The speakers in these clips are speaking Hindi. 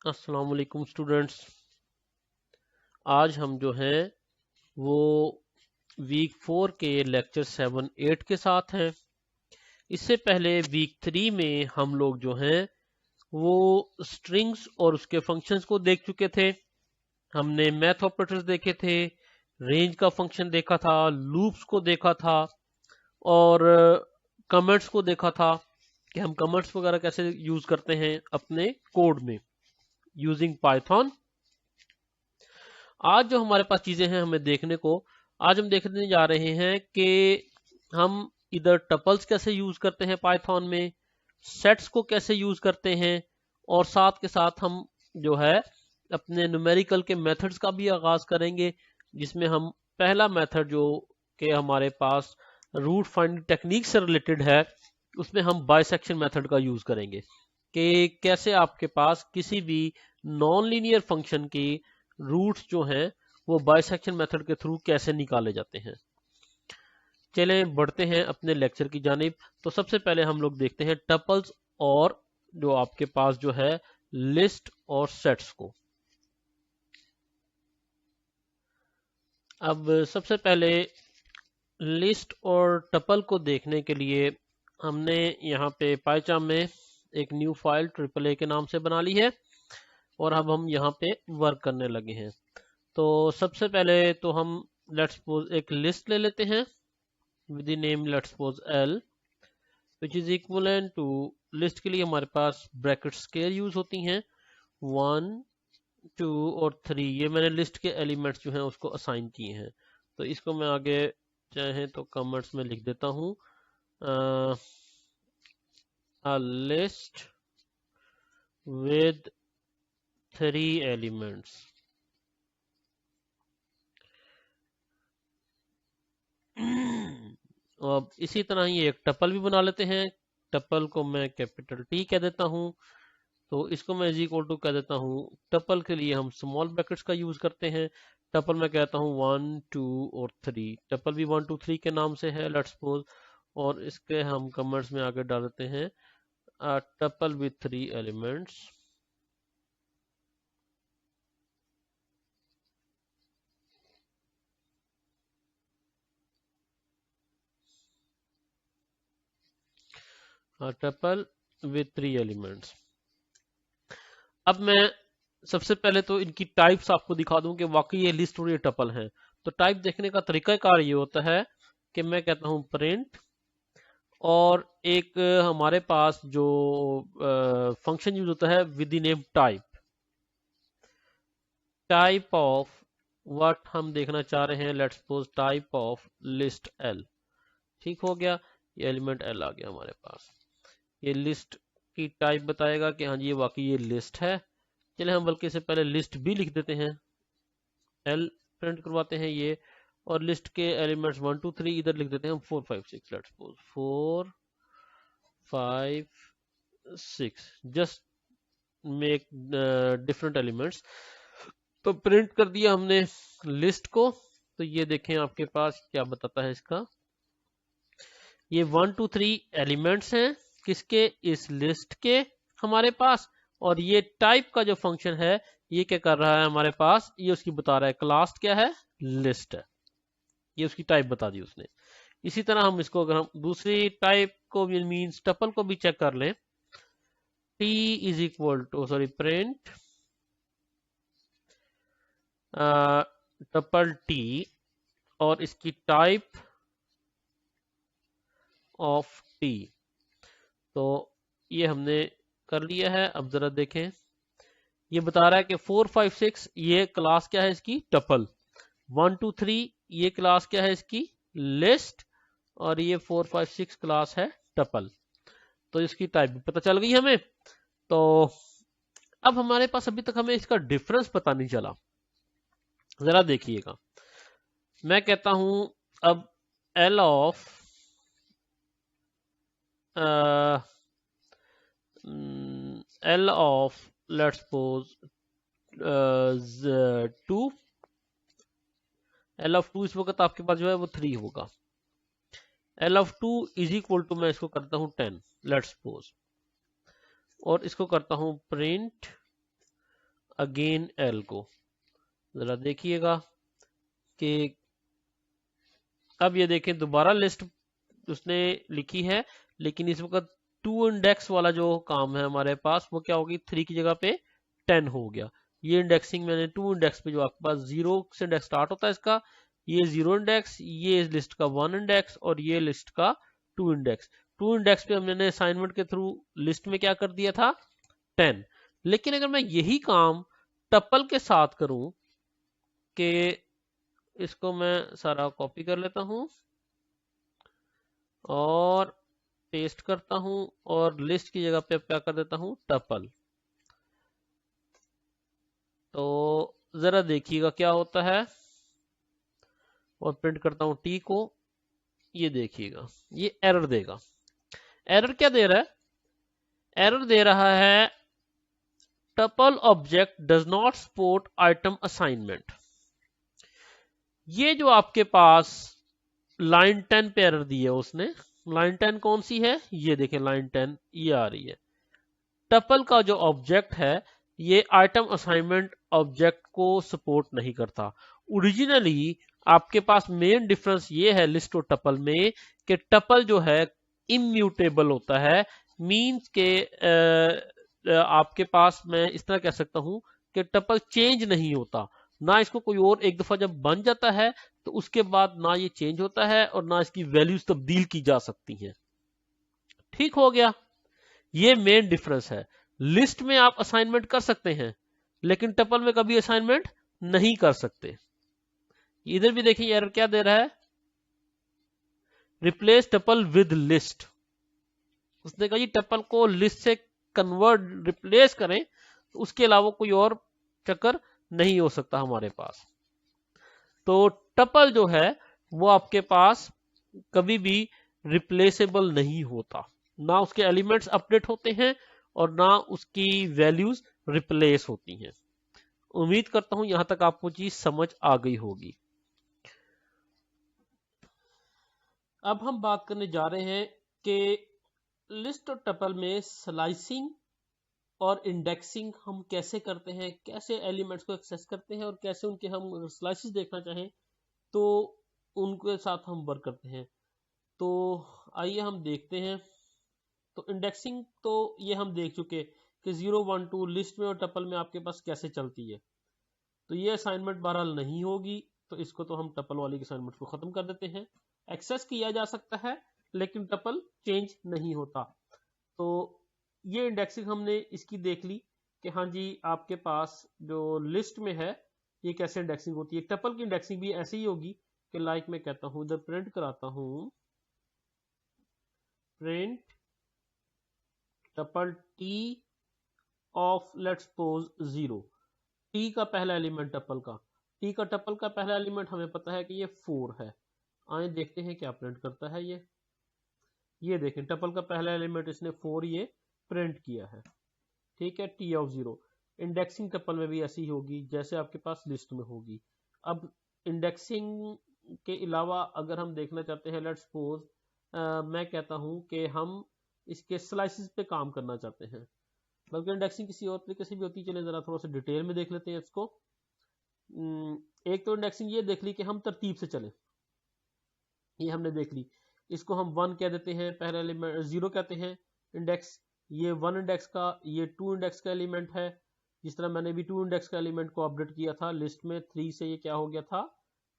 अस्सलाम वालेकुम स्टूडेंट्स। आज हम जो हैं वो वीक 4 के लेक्चर 7-8 के साथ हैं। इससे पहले वीक 3 में हम लोग जो हैं वो स्ट्रिंग्स और उसके फंक्शंस को देख चुके थे। हमने मैथ ऑपरेटर्स देखे थे, रेंज का फंक्शन देखा था, लूप्स को देखा था और कमेंट्स को देखा था कि हम कमेंट्स वगैरह कैसे यूज करते हैं अपने कोड में यूजिंग पाइथन। आज जो हमारे पास चीजें हैं हमें देखने को, आज हम देखने जा रहे हैं कि हम इधर टपल्स कैसे यूज करते हैं पाइथन में, सेट्स को कैसे यूज करते हैं और साथ के साथ हम जो है अपने न्यूमेरिकल के मेथड्स का भी आगाज करेंगे, जिसमें हम पहला मेथड जो कि हमारे पास रूट फाइंडिंग टेक्निक से रिलेटेड है, उसमें हम बाइसेक्शन मेथड का यूज करेंगे कि कैसे आपके पास किसी भी नॉन लीनियर फंक्शन की रूट्स जो हैं वो बाइसेक्शन मेथड के थ्रू कैसे निकाले जाते हैं। चलें बढ़ते हैं अपने लेक्चर की जानिब। तो सबसे पहले हम लोग देखते हैं टपल्स और जो आपके पास जो है लिस्ट और सेट्स को। अब सबसे पहले लिस्ट और टपल को देखने के लिए हमने यहाँ पे पाइचार्म में एक न्यू फाइल AAA के नाम से बना ली है और अब हम यहाँ पे वर्क करने लगे हैं। तो सबसे पहले तो हम लेट्स सपोज एक लिस्ट ले लेते हैं with the name let's suppose L which is equal to, list के लिए हमारे पास ब्रैकेट स्केयर यूज होती हैं 1 2 और 3। ये मैंने लिस्ट के एलिमेंट्स जो हैं उसको असाइन किए हैं। तो इसको मैं आगे चाहे तो कमेंट्स में लिख देता हूँ, लिस्ट विद 3 एलिमेंट्स। अब इसी तरह ही एक टपल भी बना लेते हैं। टपल को मैं कैपिटल T कह देता हूँ, तो इसको मैं इज इक्वल टू कह देता हूँ। टपल के लिए हम स्मॉल ब्रैकेट्स का यूज करते हैं। टपल मैं कहता हूँ 1 2 और 3। टपल भी 1 2 3 के नाम से है लेट्स सपोज, और इसके हम कमेंट्स में आगे डाल देते हैं tuple with 3 elements. Tuple with 3 elements. अब मैं सबसे पहले तो इनकी टाइप्स आपको दिखा दूं कि वाकई ये लिस्ट और ये टपल हैं। तो टाइप देखने का तरीकाकार ये होता है कि मैं कहता हूं प्रिंट, और एक हमारे पास जो फंक्शन यूज होता है with the name type of what हम देखना चाह रहे हैं, let's suppose type of list L। ठीक हो गया, ये एलिमेंट L आ गया हमारे पास। ये लिस्ट की टाइप बताएगा कि हाँ जी ये वाकई ये लिस्ट है। चले हम बल्कि इससे पहले लिस्ट भी लिख देते हैं, L प्रिंट करवाते हैं ये, और लिस्ट के एलिमेंट्स 1 2 3 इधर लिख देते हैं हम 4 5 6। Let's suppose 4 5 6, just make different elements. तो प्रिंट कर दिया हमने लिस्ट को। तो ये देखें आपके पास क्या बताता है इसका, ये 1 2 3 एलिमेंट्स हैं किसके, इस लिस्ट के हमारे पास। और ये टाइप का जो फंक्शन है ये क्या कर रहा है हमारे पास, ये उसकी बता रहा है क्लास क्या है, लिस्ट है। ये उसकी टाइप बता दी उसने। इसी तरह हम इसको अगर हम दूसरी टाइप को मीन्स टपल को भी चेक कर लें, T is equal to print tuple T और इसकी टाइप ऑफ T। तो ये हमने कर लिया है। अब जरा देखें, ये बता रहा है कि 4 5 6 ये क्लास क्या है इसकी, टपल। 1 2 3 ये क्लास क्या है इसकी, लिस्ट। और ये 4 5 6 क्लास है टपल। तो इसकी टाइप भी पता चल गई हमें। तो अब हमारे पास अभी तक हमें इसका डिफरेंस पता नहीं चला, जरा देखिएगा। मैं कहता हूं अब L of L of let's suppose 2। L of 2 इस वक्त आपके पास जो है वो 3 होगा। L of 2 is equal to, मैं इसको करता हूं 10 लेट्स सपोज, और इसको करता हूं प्रिंट अगेन एल को। जरा देखिएगा कि अब ये देखें दोबारा लिस्ट उसने लिखी है, लेकिन इस वक्त 2 इंडेक्स वाला जो काम है हमारे पास वो क्या होगी, 3 की जगह पे 10 हो गया। ये इंडेक्सिंग मैंने 2 इंडेक्स पे, जो आपके पास 0 से इंडेक्स स्टार्ट होता है इसका, ये 0 इंडेक्स, ये लिस्ट का 1 इंडेक्स और ये लिस्ट का 2 इंडेक्स। 2 इंडेक्स पे हमने असाइनमेंट के थ्रू लिस्ट में क्या कर दिया था, 10। लेकिन अगर मैं यही काम टपल के साथ करूं कि इसको मैं सारा कॉपी कर लेता हूं और पेस्ट करता हूं और लिस्ट की जगह पे क्या कर देता हूं, टपल। तो जरा देखिएगा क्या होता है, और प्रिंट करता हूं टी को। ये देखिएगा ये एरर देगा। एरर क्या दे रहा है, एरर दे रहा है tuple object does not support item assignment. ये जो आपके पास लाइन 10 पे एरर दी है उसने, लाइन 10 कौन सी है, ये देखें लाइन 10 ये आ रही है। टपल का जो ऑब्जेक्ट है ये आइटम असाइनमेंट ऑब्जेक्ट को सपोर्ट नहीं करता। ओरिजिनली आपके पास मेन डिफरेंस ये है लिस्ट और टपल में कि टपल जो है इम्यूटेबल होता है। मींस के आपके पास मैं इस तरह कह सकता हूं कि टपल चेंज नहीं होता, ना इसको कोई और एक दफा जब बन जाता है तो उसके बाद ना ये चेंज होता है और ना इसकी वैल्यूज तब्दील की जा सकती हैं। ठीक हो गया, ये मेन डिफरेंस है। लिस्ट में आप असाइनमेंट कर सकते हैं लेकिन टपल में कभी असाइनमेंट नहीं कर सकते। इधर भी देखिए एरर क्या दे रहा है, रिप्लेस टपल विद लिस्ट। उसने कहा जी टपल को लिस्ट से कन्वर्ट रिप्लेस करें, तो उसके अलावा कोई और चक्कर नहीं हो सकता हमारे पास। तो टपल जो है वो आपके पास कभी भी रिप्लेसेबल नहीं होता, ना उसके एलिमेंट्स अपडेट होते हैं और ना उसकी वैल्यूज रिप्लेस होती हैं। उम्मीद करता हूं यहां तक आपको चीज समझ आ गई होगी। अब हम बात करने जा रहे हैं कि लिस्ट और टपल में स्लाइसिंग और इंडेक्सिंग हम कैसे करते हैं, कैसे एलिमेंट्स को एक्सेस करते हैं और कैसे उनके हम स्लाइसेस देखना चाहें तो उनके साथ हम वर्क करते हैं। तो आइए हम देखते हैं। तो इंडेक्सिंग तो ये हम देख चुके कि 0 1 2 लिस्ट में और टपल में आपके पास कैसे चलती है। तो ये असाइनमेंट बहरहाल नहीं होगी, तो इसको तो हम टपल वाली असाइनमेंट को खत्म कर देते हैं। एक्सेस किया जा सकता है लेकिन टपल चेंज नहीं होता। तो ये इंडेक्सिंग हमने इसकी देख ली कि हाँ जी आपके पास जो लिस्ट में है ये कैसे इंडेक्सिंग होती है। टपल की इंडेक्सिंग भी ऐसे ही होगी कि लाइक मैं कहता हूं, इधर प्रिंट कराता हूं, print tuple T of let's suppose 0। T का पहला एलिमेंट टपल का, टी का टपल का पहला एलिमेंट हमें पता है कि ये 4 है। आए देखते हैं क्या प्रिंट करता है ये देखें टपल का पहला एलिमेंट इसने 4 ये प्रिंट किया है। ठीक है, टी ऑफ 0। इंडेक्सिंग टपल में भी ऐसी होगी जैसे आपके पास लिस्ट में होगी। अब इंडेक्सिंग के अलावा अगर हम देखना चाहते हैं, लेट्स सपोज मैं कहता हूं कि हम इसके स्लाइसिस पे काम करना चाहते हैं, बल्कि इंडेक्सिंग किसी और तरीके से भी होती है। चलिए जरा थोड़ा सा डिटेल में देख लेते हैं इसको। एक तो इंडेक्सिंग ये देख ली कि हम तरतीब से चले, ये हमने देख ली। इसको हम 1 कह देते हैं, पहला एलिमेंट 0 कहते हैं इंडेक्स, ये 1 इंडेक्स का, ये 2 इंडेक्स का एलिमेंट है। जिस तरह मैंने भी 2 इंडेक्स का एलिमेंट को अपडेट किया था लिस्ट में, 3 से ये क्या हो गया था,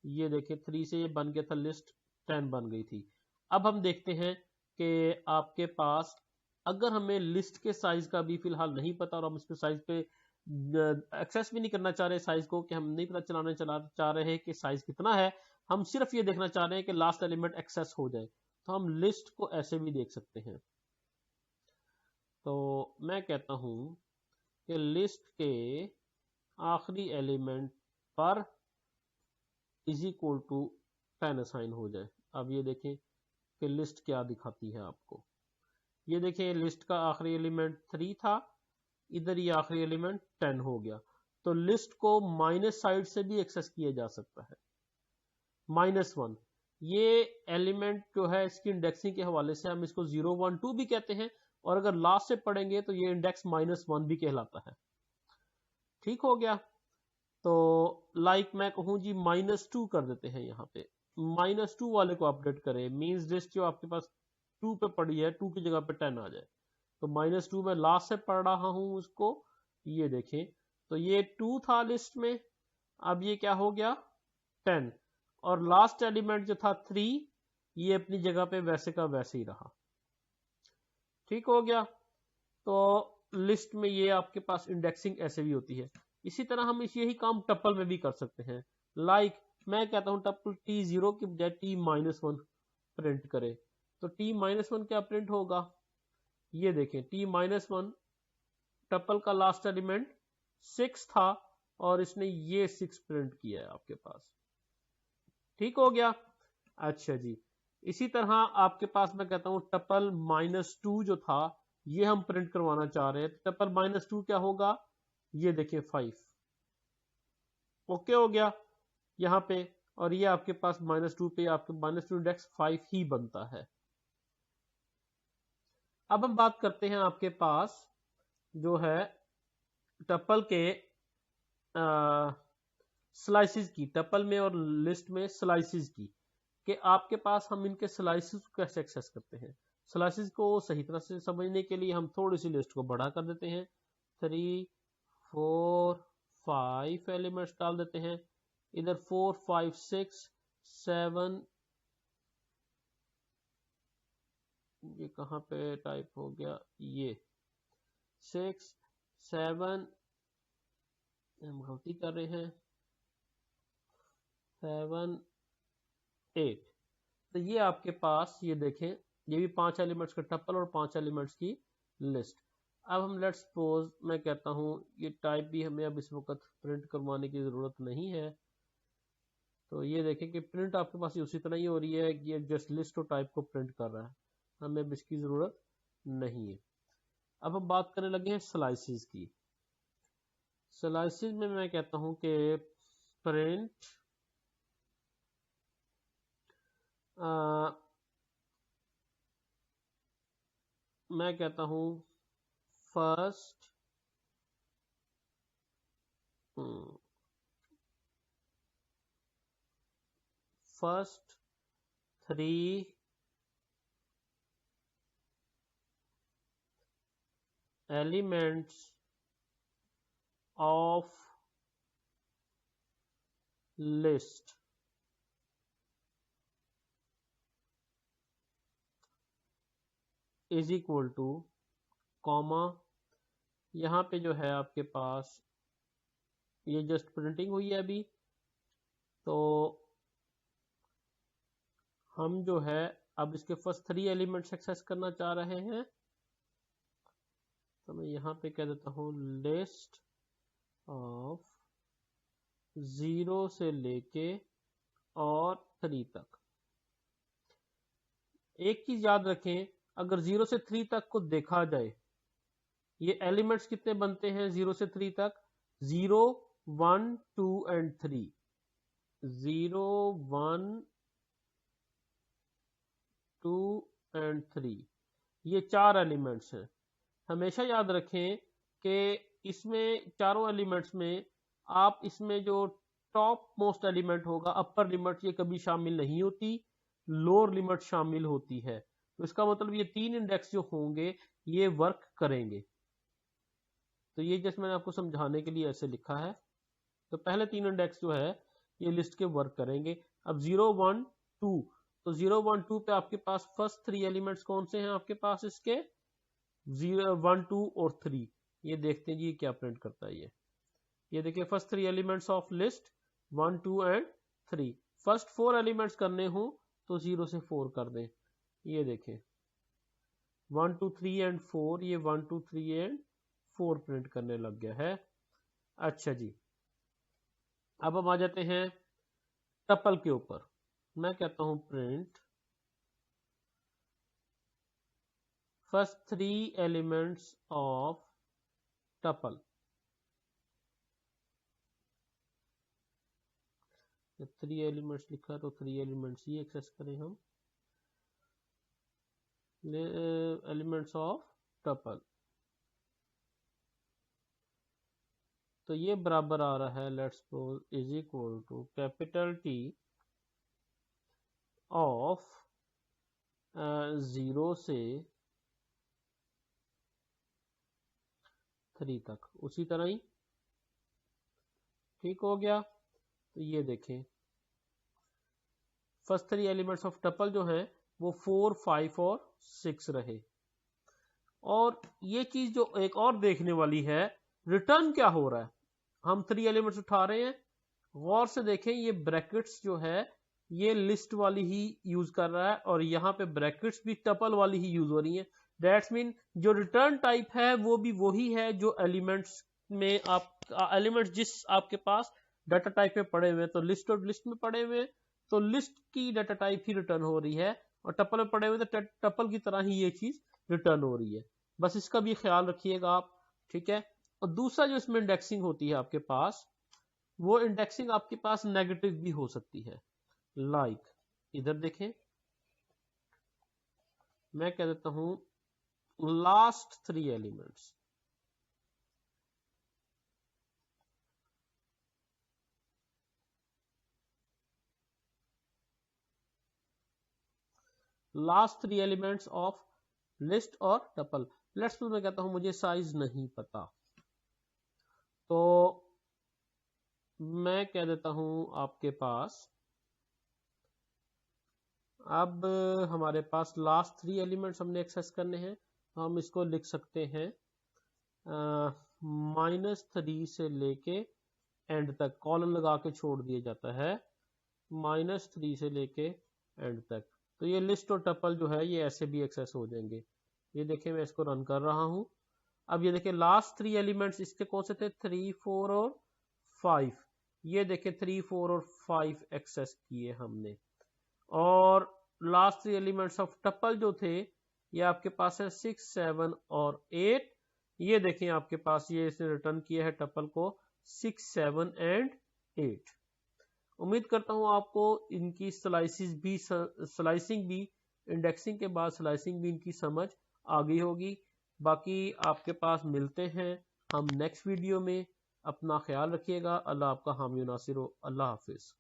ये देखिए 3 से ये बन गया था लिस्ट 10 बन गई थी। अब हम देखते हैं कि आपके पास अगर हमें लिस्ट के साइज का भी फिलहाल नहीं पता और हम इसके साइज पे एक्सेस भी नहीं करना चाह रहे साइज को, कि हम नहीं पता चलाने चाह रहे हैं कि साइज कितना है, हम सिर्फ ये देखना चाह रहे हैं कि लास्ट एलिमेंट एक्सेस हो जाए, तो हम लिस्ट को ऐसे भी देख सकते हैं। तो मैं कहता हूं कि लिस्ट के आखिरी एलिमेंट पर इज इक्वल टू 10 असाइन हो जाए। अब ये देखें कि लिस्ट क्या दिखाती है आपको। ये देखें लिस्ट का आखिरी एलिमेंट 3 था, इधर ये आखिरी एलिमेंट 10 हो गया। तो लिस्ट को माइनस साइड से भी एक्सेस किया जा सकता है। -1 ये एलिमेंट जो है इसकी इंडेक्सिंग के हवाले से हम इसको 0 1 2 भी कहते हैं, और अगर लास्ट से पढ़ेंगे तो ये इंडेक्स -1 भी कहलाता है। ठीक हो गया। तो लाइक मैं कहूँ जी -2 कर देते हैं, यहाँ पे -2 वाले को अपडेट करें, मींस लिस्ट जो आपके पास 2 पे पड़ी है 2 की जगह पे 10 आ जाए। तो -2 में लास्ट से पढ़ रहा हूं उसको, ये देखें तो ये 2 था लिस्ट में, अब ये क्या हो गया 10, और लास्ट एलिमेंट जो था 3 ये अपनी जगह पे वैसे का वैसे ही रहा। ठीक हो गया। तो लिस्ट में ये आपके पास इंडेक्सिंग ऐसे भी होती है। इसी तरह हम यही काम टप्पल में भी कर सकते हैं। लाइक मैं कहता हूं टप्पल T0 की बजाय T-1 प्रिंट करे, तो T-1 क्या प्रिंट होगा, ये देखें T-1 टप्पल का लास्ट एलिमेंट 6 था और इसने ये 6 प्रिंट किया है आपके पास। ठीक हो गया। अच्छा जी, इसी तरह आपके पास मैं कहता हूं टप्पल -2 जो था ये हम प्रिंट करवाना चाह रहे हैं, तो टप्पल -2 क्या होगा, ये देखिए 5। ओके हो गया यहाँ पे, और ये आपके पास -2 पे आपके -2 इंडेक्स 5 ही बनता है। अब हम बात करते हैं आपके पास जो है टप्पल के स्लाइसिस की, टप्पल में और लिस्ट में स्लाइसिस की, कि आपके पास हम इनके स्लाइसिस को कैसे एक्सेस करते हैं। स्लाइसिस को सही तरह से समझने के लिए हम थोड़ी सी लिस्ट को बड़ा कर देते हैं, 3 4 5 एलिमेंट्स डाल देते हैं, इधर 4 5 6 7, ये कहाँ पे टाइप हो गया, ये 6 7, हम गलती कर रहे हैं, 7 8। तो ये आपके पास ये देखें, ये भी 5 एलिमेंट्स का टप्पल और 5 एलिमेंट्स की लिस्ट। अब हम लेट्स सपोज मैं कहता हूं ये टाइप भी हमें अब इस वक्त प्रिंट करवाने की जरूरत नहीं है, तो ये देखें कि प्रिंट आपके पास उसी तरह ही हो रही है कि जस्ट लिस्ट और टाइप को प्रिंट कर रहा है, हमें अब इसकी जरूरत नहीं है। अब हम बात करने लगे हैं स्लाइसिस की। स्लाइसिस में मैं कहता हूं कि प्रिंट मैं कहता हूं first first 3 elements of list is equal to comma, यहाँ पे जो है आपके पास ये जस्ट प्रिंटिंग हुई है अभी, तो हम जो है अब इसके फर्स्ट 3 एलिमेंट्स एक्सेस करना चाह रहे हैं, तो मैं यहाँ पे कह देता हूँ लिस्ट ऑफ 0 से लेके और 3 तक। एक चीज याद रखें, अगर 0 से 3 तक को देखा जाए, ये एलिमेंट्स कितने बनते हैं 0 से 3 तक, 0 1 2 एंड 3, 0 1 2 एंड 3, ये 4 एलिमेंट्स हैं। हमेशा याद रखें कि इसमें चारों एलिमेंट्स में आप इसमें जो टॉप मोस्ट एलिमेंट होगा, अपर लिमिट ये कभी शामिल नहीं होती, लोअर लिमिट शामिल होती है। तो इसका मतलब ये 3 इंडेक्स जो होंगे ये वर्क करेंगे। तो ये जैसे मैंने आपको समझाने के लिए ऐसे लिखा है, तो पहले 3 इंडेक्स जो है ये लिस्ट के वर्क करेंगे। अब 0 1 2, तो 0 1 2 पे आपके पास फर्स्ट 3 एलिमेंट्स कौन से हैं आपके पास, इसके 0 1 2 और 3। ये देखते हैं जी क्या प्रिंट करता है ये देखिए first 3 elements of list 1 2 and 3। First 4 elements करने हो तो 0 से 4 कर दें, ये देखें 1 2 3 एंड 4, ये 1 2 3 एंड 4 प्रिंट करने लग गया है। अच्छा जी, अब हम आ जाते हैं टप्पल के ऊपर। मैं कहता हूं print first 3 elements of tuple. 3 elements लिखा है तो 3 एलिमेंट्स ही एक्सेस करें हम, एलिमेंट्स ऑफ टप्पल। तो ये बराबर आ रहा है let's suppose is equal to capital T of 0 से 3 तक, उसी तरह ही ठीक हो गया। तो ये देखें फर्स्ट 3 एलिमेंट्स ऑफ टपल जो है वो 4, 5 और 6 रहे। और ये चीज जो एक और देखने वाली है, रिटर्न क्या हो रहा है। हम 3 एलिमेंट्स उठा रहे हैं, गौर से देखें ये ब्रैकेट्स जो है ये लिस्ट वाली ही यूज कर रहा है और यहाँ पे ब्रैकेट्स भी टपल वाली ही यूज हो रही है। दैट्स मीन जो रिटर्न टाइप है वो भी वही है जो एलिमेंट्स में आप एलिमेंट्स जिस आपके पास डाटा टाइप में पड़े हुए हैं, तो लिस्ट और लिस्ट में पड़े हुए हैं तो लिस्ट की डाटा टाइप ही रिटर्न हो रही है, और टपल में पड़े हुए तो टपल की तरह ही ये चीज रिटर्न हो रही है। बस इसका भी ख्याल रखिएगा आप, ठीक है। और दूसरा जो इसमें इंडेक्सिंग होती है आपके पास, वो इंडेक्सिंग आपके पास नेगेटिव भी हो सकती है। लाइक इधर देखें, मैं कह देता हूं last 3 elements, last 3 elements of list और टपल। लेट्स सपोज मैं कहता हूं मुझे साइज नहीं पता, तो मैं कह देता हूं आपके पास अब हमारे पास लास्ट 3 एलिमेंट्स हमने एक्सेस करने हैं, तो हम इसको लिख सकते हैं -3 से लेके एंड तक, कॉलन लगा के छोड़ दिया जाता है -3 से लेके एंड तक। तो ये लिस्ट और टपल जो है ये ऐसे भी एक्सेस हो जाएंगे। ये देखिए मैं इसको रन कर रहा हूं। अब ये देखिए लास्ट 3 एलिमेंट्स इसके कौन से थे, 3, 4 और 5। ये देखिए 3, 4 और 5 एक्सेस किए हमने। और लास्ट 3 एलिमेंट्स ऑफ टपल जो थे ये आपके पास है 6, 7 और 8। ये देखें आपके पास ये इसने रिटर्न किया है टपल को 6, 7 एंड 8। उम्मीद करता हूं आपको इनकी स्लाइसिंग भी इंडेक्सिंग के बाद स्लाइसिंग भी इनकी समझ आ गई होगी। बाकी आपके पास मिलते हैं हम नेक्स्ट वीडियो में। अपना ख्याल रखिएगा। अल्लाह आपका हामी नासिर हो। अल्लाह हाफिज।